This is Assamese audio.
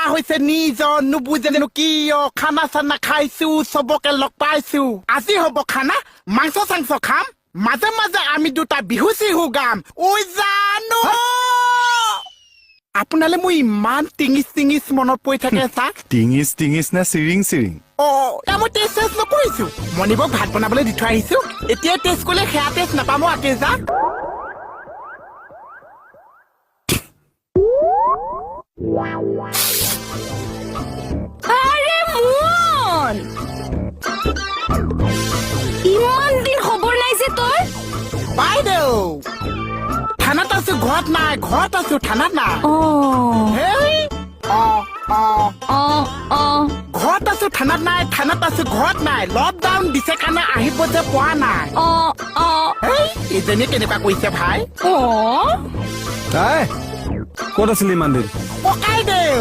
হৈছে নিজৰ নুবুজেনো কিয় খানা চানা খাইছো চবকে লগ পাইছো আজি হ'ব খানা মাংস চাংস খাম মাজে মাজে আমি দুটা বিহু চিহু গাম ঐ জানো আপোনালে মই ইমান টিঙিছ মনত পৰি থাকে চাক টিঙিছ না চিৰিং মই টেষ্ট নকৰিছো মণিবক ভাত বনাবলৈ দি থৈ আহিছো এতিয়া টেষ্ট কৰিলে সেয়া টেষ্ট নাপাব আকে যা আৰে মন ইমান দিন খবৰ নাই যে তোৰ বাইদেউ থানাত আছো ঘৰত নাই ঘৰত আছো থানাত নাই হেই ঘৰত আছো থানাত নাই থানাত আছো ঘৰত নাই লকডাউন দিছে কাৰণে আহিব যে পোৱা নাই এইজনী কেনেকুৱা কৰিছে ভাই ক'ত আছিলি ইমান দিন পকাই দেউ